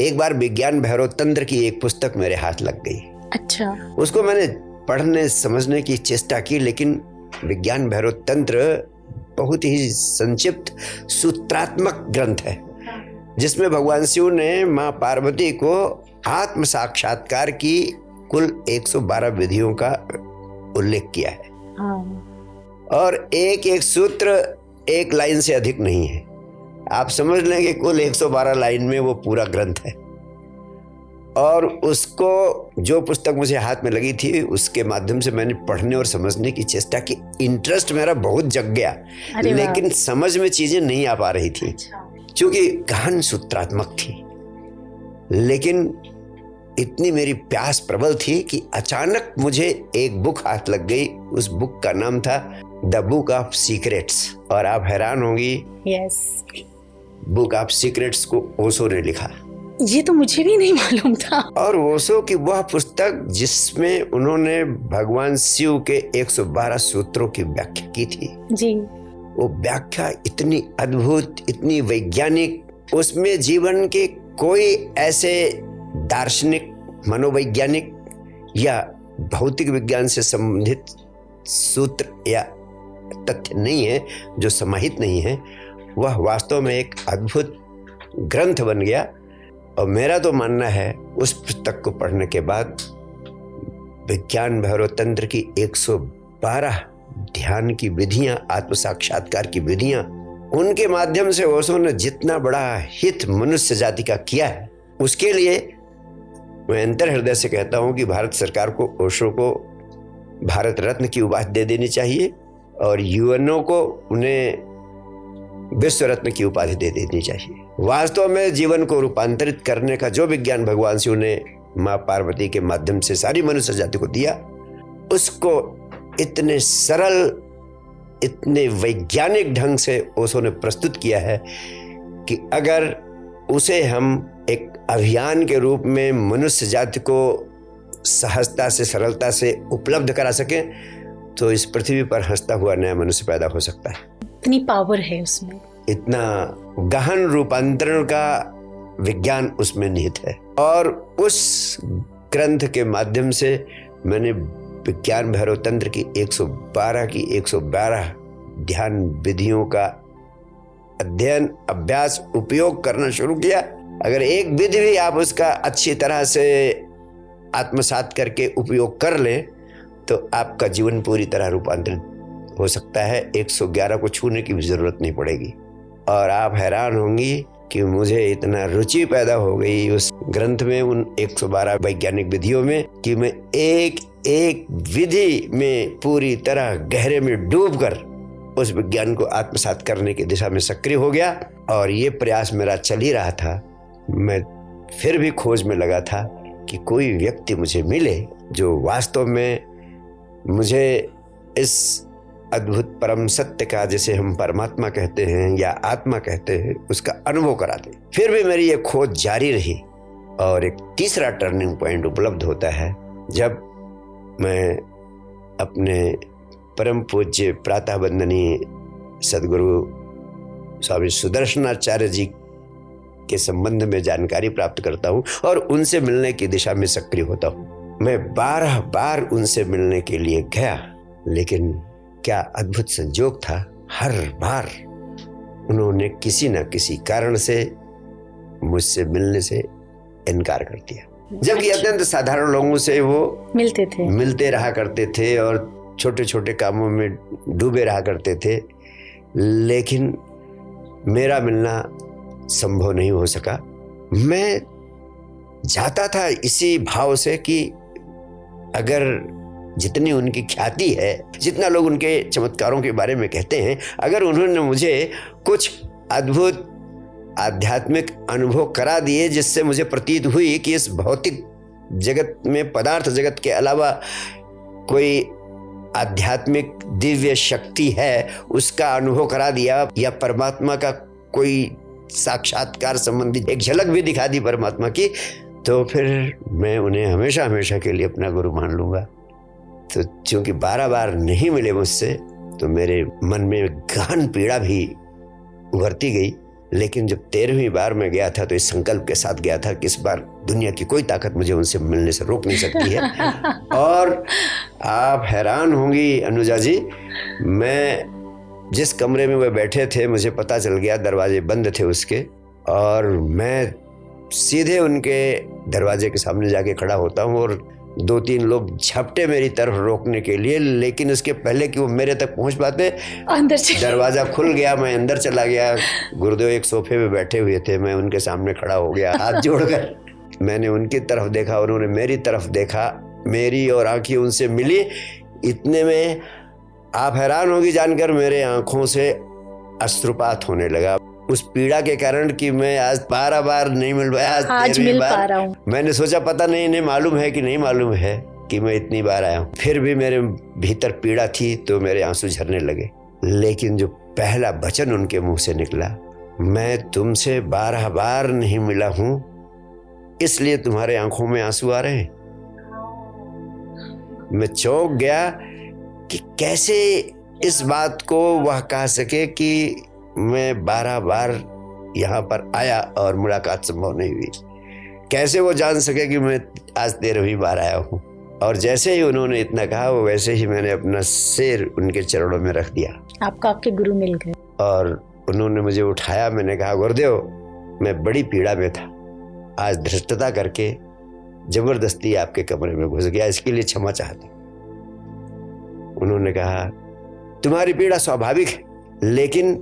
एक बार विज्ञान भैरव तंत्र की एक पुस्तक मेरे हाथ लग गई। अच्छा। उसको मैंने पढ़ने समझने की चेष्टा की, लेकिन विज्ञान भैरव तंत्र बहुत ही संक्षिप्त सूत्रात्मक ग्रंथ है, जिसमें भगवान शिव ने माँ पार्वती को आत्म साक्षात्कार की कुल 112 विधियों का उल्लेख किया है। और एक एक सूत्र एक लाइन से अधिक नहीं है। आप समझ लें कि कुल 112 लाइन में वो पूरा ग्रंथ है। और उसको, जो पुस्तक मुझे हाथ में लगी थी, उसके माध्यम से मैंने पढ़ने और समझने की चेष्टा की। इंटरेस्ट मेरा बहुत जग गया, लेकिन समझ में चीजें नहीं आ पा रही थी, क्योंकि गहन सूत्रात्मक थी। लेकिन इतनी मेरी प्यास प्रबल थी कि अचानक मुझे एक बुक हाथ लग गई। उस बुक का नाम था द बुक ऑफ सीक्रेट्स। और आप हैरान होंगी, यस, बुक ऑफ सीक्रेट्स को ओशो ने लिखा। ये तो मुझे भी नहीं मालूम था। और ओशो की वह पुस्तक जिसमें उन्होंने भगवान शिव के 112 सूत्रों की व्याख्या की थी जी, वो व्याख्या इतनी अद्भुत, इतनी वैज्ञानिक, उसमें जीवन के कोई ऐसे दार्शनिक, मनोवैज्ञानिक या भौतिक विज्ञान से संबंधित सूत्र या तथ्य नहीं है जो समाहित नहीं है। वह वास्तव में एक अद्भुत ग्रंथ बन गया। और मेरा तो मानना है, उस पुस्तक को पढ़ने के बाद विज्ञान भैरव तंत्र की 112 ध्यान की विधियां, आत्म साक्षात्कार की विधियां, उनके माध्यम से ओशो ने जितना बड़ा हित मनुष्य जाति का किया है, उसके लिए मैं अंतर हृदय से कहता हूं कि भारत सरकार को ओशो को भारत रत्न की उपाधि दे देनी चाहिए और यूएनओ को उन्हें विश्व रत्न की उपाधि दे देनी चाहिए। वास्तव में जीवन को रूपांतरित करने का जो विज्ञान भगवान शिव ने माँ पार्वती के माध्यम से सारी मनुष्य जाति को दिया, उसको इतने सरल, इतने वैज्ञानिक ढंग से ओशो ने प्रस्तुत किया है कि अगर उसे हम एक अभियान के रूप में मनुष्य जाति को सहजता से, सरलता से उपलब्ध करा सके, तो इस पृथ्वी पर हंसता हुआ नया मनुष्य पैदा हो सकता है। इतनी पावर है उसमें, इतना गहन रूपांतरण का विज्ञान उसमें निहित है। और उस ग्रंथ के माध्यम से मैंने विज्ञान भैरव तंत्र की 112 ध्यान विधियों का अध्ययन, अभ्यास, उपयोग करना शुरू किया। अगर एक विधि भी आप उसका अच्छी तरह से आत्मसात करके उपयोग कर लें, तो आपका जीवन पूरी तरह रूपांतरित हो सकता है। 111 को छूने की भी जरूरत नहीं पड़ेगी। और आप हैरान होंगी कि मुझे इतना रुचि पैदा हो गई उस ग्रंथ में, उन 112 वैज्ञानिक विधियों में, कि मैं एक एक विधि में पूरी तरह गहरे में डूबकर उस विज्ञान को आत्मसात करने की दिशा में सक्रिय हो गया। और ये प्रयास मेरा चल ही रहा था। मैं फिर भी खोज में लगा था कि कोई व्यक्ति मुझे मिले जो वास्तव में मुझे इस अद्भुत परम सत्य का, जिसे हम परमात्मा कहते हैं या आत्मा कहते हैं, उसका अनुभव करा दे। फिर भी मेरी ये खोज जारी रही। और एक तीसरा टर्निंग पॉइंट उपलब्ध होता है जब मैं अपने परम पूज्य प्रातः वंदनीय सदगुरु स्वामी सुदर्शनाचार्य जी के संबंध में जानकारी प्राप्त करता हूँ और उनसे मिलने की दिशा में सक्रिय होता हूँ। मैं 12 बार उनसे मिलने के लिए गया, लेकिन क्या अद्भुत संजोग था, हर बार उन्होंने किसी न किसी कारण से मुझसे मिलने से इनकार कर दिया। जबकि अत्यंत साधारण लोगों से वो मिलते रहा करते थे और छोटे छोटे कामों में डूबे रहा करते थे, लेकिन मेरा मिलना संभव नहीं हो सका। मैं जाता था इसी भाव से कि अगर जितनी उनकी ख्याति है, जितना लोग उनके चमत्कारों के बारे में कहते हैं, अगर उन्होंने मुझे कुछ अद्भुत आध्यात्मिक अनुभव करा दिए जिससे मुझे प्रतीत हुई कि इस भौतिक जगत में, पदार्थ जगत के अलावा कोई आध्यात्मिक दिव्य शक्ति है, उसका अनुभव करा दिया, या परमात्मा का कोई साक्षात्कार संबंधी एक झलक भी दिखा दी परमात्मा की, तो फिर मैं उन्हें हमेशा हमेशा के लिए अपना गुरु मान लूंगा। तो चूंकि 12 बार नहीं मिले मुझसे, तो मेरे मन में गहन पीड़ा भी उभरती गई लेकिन जब 13वीं बार मैं गया था तो इस संकल्प के साथ गया था कि इस बार दुनिया की कोई ताकत मुझे उनसे मिलने से रोक नहीं सकती है। और आप हैरान होंगी अनुजा जी, मैं जिस कमरे में वे बैठे थे मुझे पता चल गया, दरवाजे बंद थे उसके, और मैं सीधे उनके दरवाजे के सामने जाके खड़ा होता हूँ और 2-3 लोग झपटे मेरी तरफ रोकने के लिए, लेकिन उसके पहले कि वो मेरे तक पहुंच पाते अंदर चले। दरवाजा खुल गया, मैं अंदर चला गया। गुरुदेव एक सोफे पे बैठे हुए थे, मैं उनके सामने खड़ा हो गया, हाथ जोड़कर मैंने उनकी तरफ देखा, उन्होंने मेरी तरफ देखा, मेरी और आंखें उनसे मिली। इतने में आप हैरान होगी जानकर मेरे आंखों से अश्रुपात होने लगा, उस पीड़ा के कारण कि मैं आज 12 बार नहीं मिल पाया, आज मिल पा रहा हूँ। मैंने सोचा पता नहीं इन्हें मालूम है कि नहीं मालूम है कि मैं इतनी बार आया हूँ। फिर भी मेरे भीतर पीड़ा थी तो मेरे आंसू झरने लगे। लेकिन जो पहला वचन उनके मुंह से निकला, मैं तुमसे 12 बार नहीं मिला हूँ इसलिए तुम्हारे आंखों में आंसू आ रहे हैं। मैं चौंक गया कि कैसे इस बात को वह कह सके कि मैं 12 बार यहाँ पर आया और मुलाकात संभव नहीं हुई। कैसे वो जान सके कि मैं आज 13वीं बार आया हूँ। और जैसे ही उन्होंने इतना कहा, वो वैसे ही मैंने अपना सिर उनके चरणों में रख दिया। आपके गुरु मिल गए और उन्होंने मुझे उठाया। मैंने कहा, गुरुदेव मैं बड़ी पीड़ा में था, आज धृष्टता करके जबरदस्ती आपके कमरे में घुस गया, इसके लिए क्षमा चाहता हूँ। उन्होंने कहा, तुम्हारी पीड़ा स्वाभाविक है, लेकिन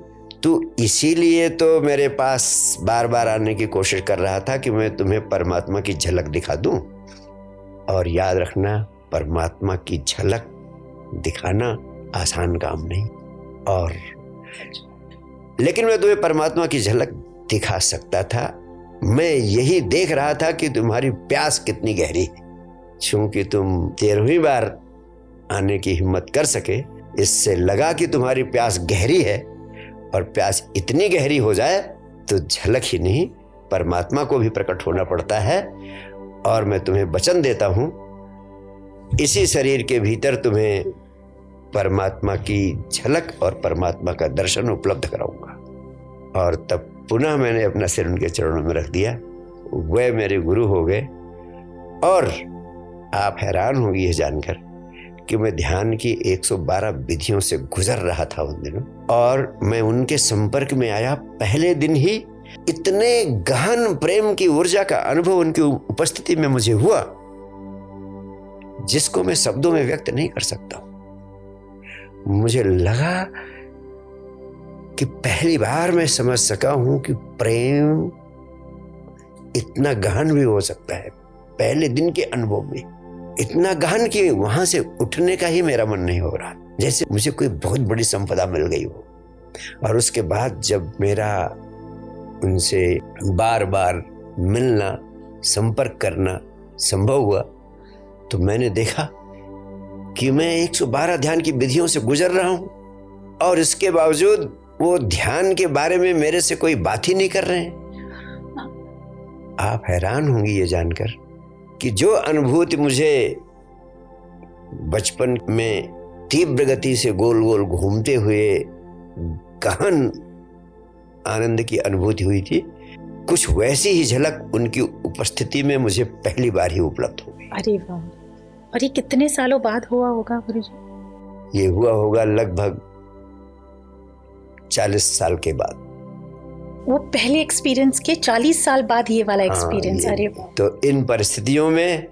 तू इसीलिए तो मेरे पास बार बार आने की कोशिश कर रहा था कि मैं तुम्हें परमात्मा की झलक दिखा दूं। और याद रखना, परमात्मा की झलक दिखाना आसान काम नहीं, और लेकिन मैं तुम्हें परमात्मा की झलक दिखा सकता था। मैं यही देख रहा था कि तुम्हारी प्यास कितनी गहरी है। चूंकि तुम 13वीं बार आने की हिम्मत कर सके, इससे लगा कि तुम्हारी प्यास गहरी है, और प्यास इतनी गहरी हो जाए तो झलक ही नहीं परमात्मा को भी प्रकट होना पड़ता है। और मैं तुम्हें वचन देता हूं, इसी शरीर के भीतर तुम्हें परमात्मा की झलक और परमात्मा का दर्शन उपलब्ध कराऊंगा। और तब पुनः मैंने अपना सिर उनके चरणों में रख दिया। वे मेरे गुरु हो गए। और आप हैरान होंगी यह जानकर कि मैं ध्यान की 112 विधियों से गुजर रहा था उन दिनों, और मैं उनके संपर्क में आया पहले दिन ही इतने गहन प्रेम की ऊर्जा का अनुभव उनकी उपस्थिति में मुझे हुआ, जिसको मैं शब्दों में व्यक्त नहीं कर सकता। मुझे लगा कि पहली बार मैं समझ सका हूं कि प्रेम इतना गहन भी हो सकता है। पहले दिन के अनुभव में इतना गहन कि वहां से उठने का ही मेरा मन नहीं हो रहा, जैसे मुझे कोई बहुत बड़ी संपदा मिल गई हो। और उसके बाद जब मेरा उनसे बार बार मिलना, संपर्क करना संभव हुआ, तो मैंने देखा कि मैं 112 ध्यान की विधियों से गुजर रहा हूं, और इसके बावजूद वो ध्यान के बारे में मेरे से कोई बात ही नहीं कर रहे हैं। आप हैरान होंगी ये जानकर कि जो अनुभूति मुझे बचपन में तीव्र गति से गोल गोल घूमते हुए गहन आनंद की अनुभूति हुई थी, कुछ वैसी ही झलक उनकी उपस्थिति में मुझे पहली बार ही उपलब्ध हो गई। अरे वाह! और ये कितने सालों बाद हुआ होगा गुरुजी? ये हुआ होगा लगभग 40 साल के बाद। वो पहले एक्सपीरियंस के 40 साल बाद ये वाला एक्सपीरियंस। अरे वाह! तो इन परिस्थितियों में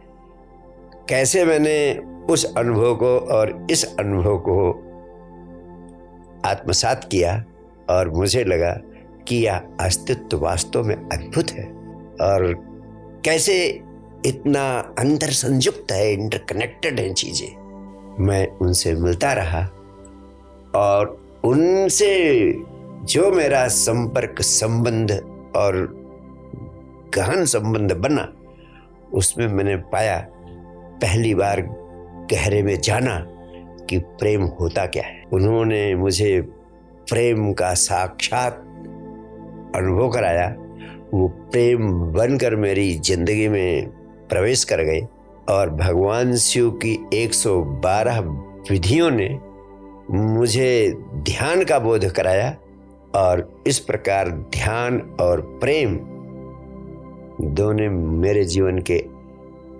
कैसे मैंने उस अनुभव को और इस अनुभव को आत्मसात किया, और मुझे लगा कि यह अस्तित्व वास्तव में अद्भुत है, और कैसे इतना अंतर संयुक्त है, इंटरकनेक्टेड है चीजें। मैं उनसे मिलता रहा, और उनसे जो मेरा संपर्क, संबंध और गहन संबंध बना, उसमें मैंने पाया पहली बार गहरे में जाना कि प्रेम होता क्या है। उन्होंने मुझे प्रेम का साक्षात अनुभव कराया। वो प्रेम बनकर मेरी जिंदगी में प्रवेश कर गए, और भगवान शिव की 112 विधियों ने मुझे ध्यान का बोध कराया, और इस प्रकार ध्यान और प्रेम दोनों मेरे जीवन के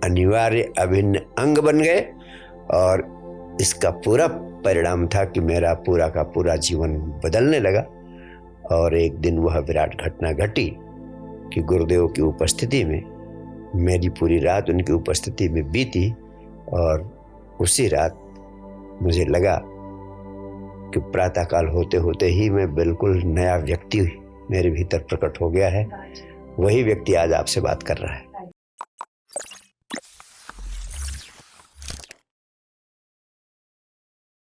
अनिवार्य अभिन्न अंग बन गए और इसका पूरा परिणाम था कि मेरा पूरा का पूरा जीवन बदलने लगा। और एक दिन वह विराट घटना घटी कि गुरुदेव की उपस्थिति में मेरी पूरी रात उनकी उपस्थिति में बीती और उसी रात मुझे लगा कि प्रातःकाल होते होते ही मैं बिल्कुल नया व्यक्ति मेरे भीतर प्रकट हो गया है। वही व्यक्ति आज आपसे बात कर रहा है।